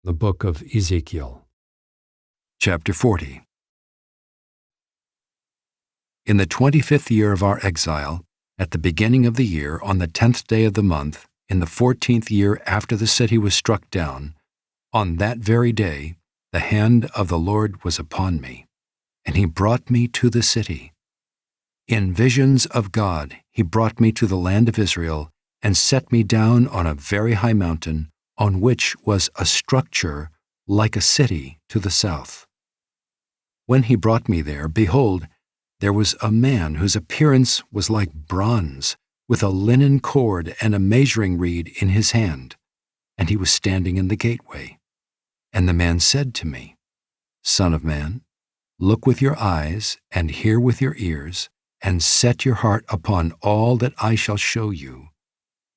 The Book of Ezekiel. Chapter 40. In the 25th year of our exile, at the beginning of the year, on the 10th day of the month, in the 14th year after the city was struck down, on that very day the hand of the Lord was upon me, and he brought me to the city. In visions of God he brought me to the land of Israel, and set me down on a very high mountain, on which was a structure like a city to the south. When he brought me there, behold, there was a man whose appearance was like bronze, with a linen cord and a measuring reed in his hand, and he was standing in the gateway. And the man said to me, Son of man, look with your eyes and hear with your ears, and set your heart upon all that I shall show you.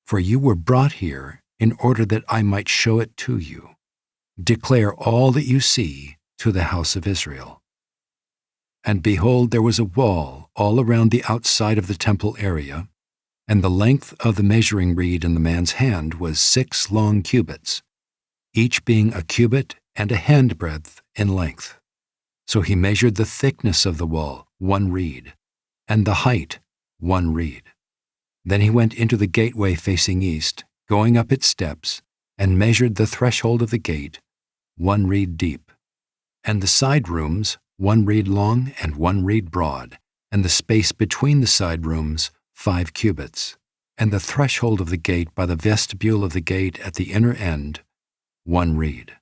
For you were brought here in order that I might show it to you. Declare all that you see to the house of Israel. And behold, there was a wall all around the outside of the temple area, and the length of the measuring reed in the man's hand was 6 long cubits, each being a cubit and a handbreadth in length. So he measured the thickness of the wall, 1 reed, and the height, 1 reed. Then he went into the gateway facing east, going up its steps, and measured the threshold of the gate, 1 reed deep, and the side rooms, 1 reed long and 1 reed broad, and the space between the side rooms, 5 cubits, and the threshold of the gate by the vestibule of the gate at the inner end, 1 reed.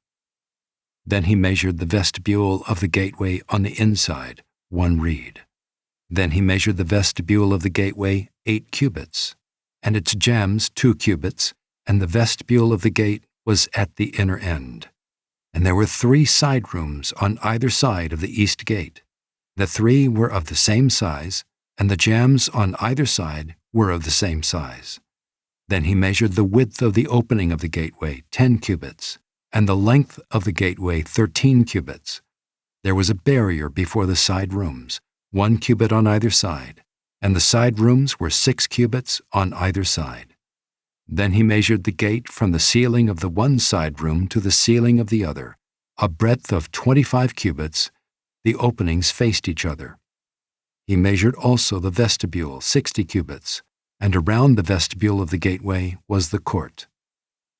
Then he measured the vestibule of the gateway on the inside, 1 reed. Then he measured the vestibule of the gateway 8 cubits, and its jambs 2 cubits, and the vestibule of the gate was at the inner end. And there were 3 side rooms on either side of the east gate. The 3 were of the same size, and the jambs on either side were of the same size. Then he measured the width of the opening of the gateway 10 cubits, and the length of the gateway 13 cubits. There was a barrier before the side rooms, 1 cubit on either side, and the side rooms were 6 cubits on either side. Then he measured the gate from the ceiling of the one side room to the ceiling of the other, a breadth of 25 cubits. The openings faced each other. He measured also the vestibule 60 cubits, and around the vestibule of the gateway was the court.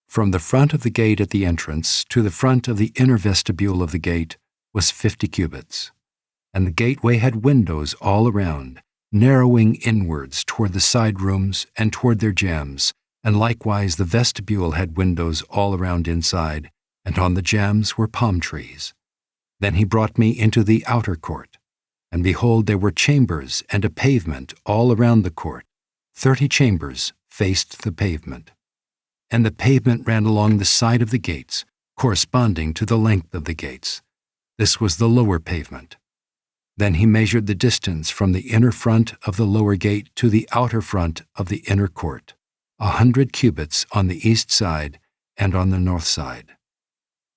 From the front of the gate at the entrance to the front of the inner vestibule of the gate was 50 cubits. And the gateway had windows all around, narrowing inwards toward the side rooms and toward their jambs, and likewise the vestibule had windows all around inside, and on the jambs were palm trees. Then he brought me into the outer court, and behold, there were chambers and a pavement all around the court. 30 chambers faced the pavement. And the pavement ran along the side of the gates, corresponding to the length of the gates. This was the lower pavement. Then he measured the distance from the inner front of the lower gate to the outer front of the inner court, 100 cubits on the east side and on the north side.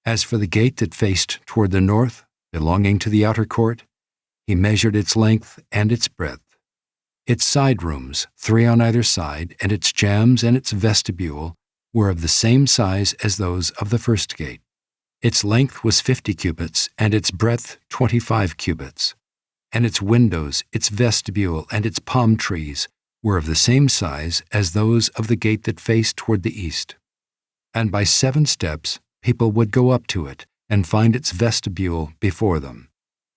As for the gate that faced toward the north, belonging to the outer court, he measured its length and its breadth. Its side rooms, 3 on either side, and its jambs and its vestibule were of the same size as those of the first gate. Its length was 50 cubits, and its breadth 25 cubits. And its windows, its vestibule, and its palm trees were of the same size as those of the gate that faced toward the east. And by 7 steps people would go up to it and find its vestibule before them.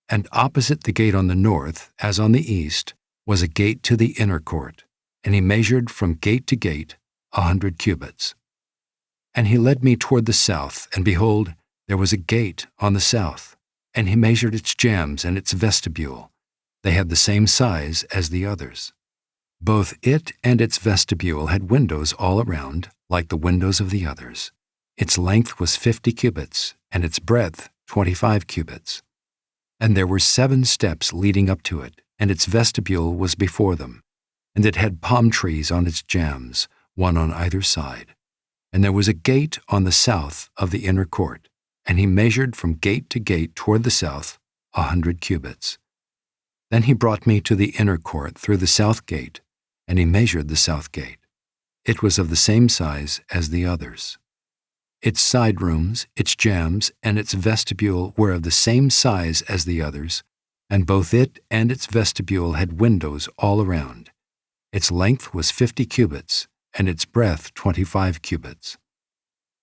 And opposite the gate on the north, as on the east, was a gate to the inner court, and he measured from gate to gate 100 cubits. And he led me toward the south, and behold, there was a gate on the south, and he measured its jambs and its vestibule. They had the same size as the others. Both it and its vestibule had windows all around, like the windows of the others. Its length was 50 cubits, and its breadth 25 cubits. And there were 7 steps leading up to it, and its vestibule was before them. And it had palm trees on its jambs, 1 on either side. And there was a gate on the south of the inner court, and he measured from gate to gate toward the south 100 cubits. Then he brought me to the inner court through the south gate, and he measured the south gate. It was of the same size as the others. Its side rooms, its jambs, and its vestibule were of the same size as the others, and both it and its vestibule had windows all around. Its length was 50 cubits, and its breadth 25 cubits.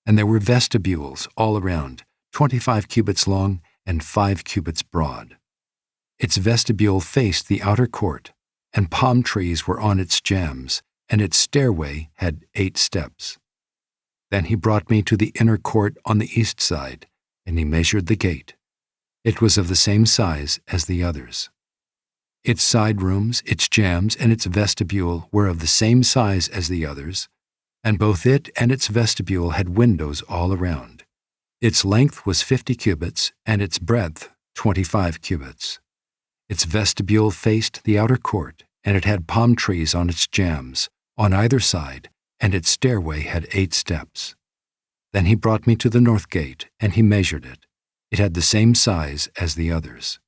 And there were vestibules all around, 25 cubits long and 5 cubits broad. Its vestibule faced the outer court, and palm trees were on its jambs, and its stairway had 8 steps. Then he brought me to the inner court on the east side, and he measured the gate. It was of the same size as the others. Its side rooms, its jambs, and its vestibule were of the same size as the others, and both it and its vestibule had windows all around. Its length was 50 cubits, and its breadth 25 cubits. Its vestibule faced the outer court, and it had palm trees on its jambs, on either side, and its stairway had 8 steps. Then he brought me to the north gate, and he measured it. It had the same size as the others.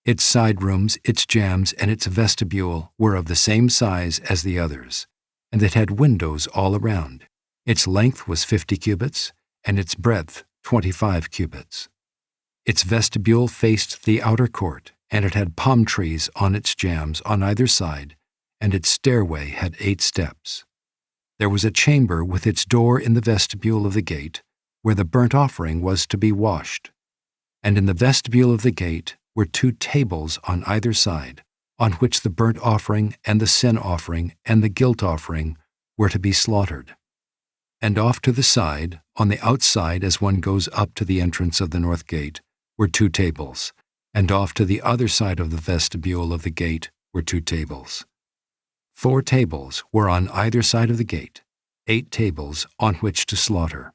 Its side rooms, its jambs, and its vestibule were of the same size as the others, and it had windows all around. Its length was 50 cubits, and its breadth 25 cubits. Its vestibule faced the outer court, and it had palm trees on its jambs on either side, and its stairway had 8 steps. There was a chamber with its door in the vestibule of the gate, where the burnt offering was to be washed. And in the vestibule of the gate were 2 tables on either side, on which the burnt offering and the sin offering and the guilt offering were to be slaughtered. And off to the side, on the outside as one goes up to the entrance of the north gate, were 2 tables, and off to the other side of the vestibule of the gate were 2 tables. 4 tables were on either side of the gate, 8 tables on which to slaughter.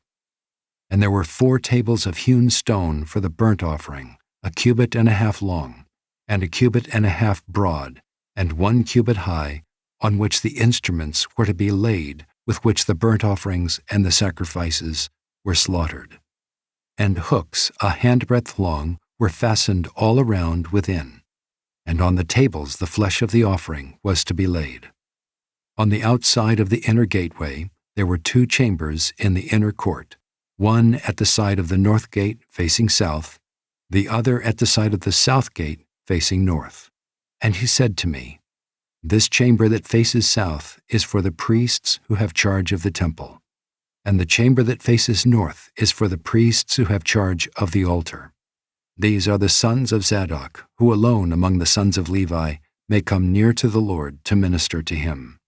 And there were 4 tables of hewn stone for the burnt offering, 1.5 cubits long, and 1.5 cubits broad, and 1 cubit high, on which the instruments were to be laid with which the burnt offerings and the sacrifices were slaughtered. And hooks 1 handbreadth long were fastened all around within, and on the tables the flesh of the offering was to be laid. On the outside of the inner gateway there were 2 chambers in the inner court, one at the side of the north gate facing south, the other at the side of the south gate facing north. And he said to me, "This chamber that faces south is for the priests who have charge of the temple, and the chamber that faces north is for the priests who have charge of the altar. These are the sons of Zadok, who alone among the sons of Levi may come near to the Lord to minister to him."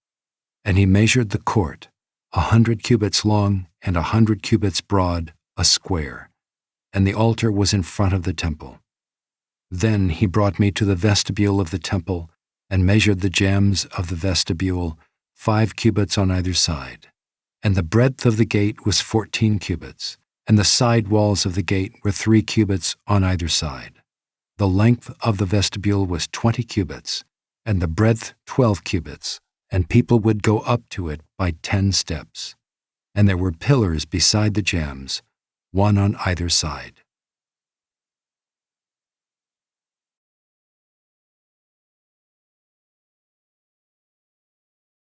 And he measured the court, 100 cubits long and 100 cubits broad, a square, and the altar was in front of the temple. Then he brought me to the vestibule of the temple and measured the jambs of the vestibule, 5 cubits on either side. And the breadth of the gate was 14 cubits, and the side walls of the gate were 3 cubits on either side. The length of the vestibule was 20 cubits, and the breadth 12 cubits, and people would go up to it by 10 steps. And there were pillars beside the jambs, one on either side.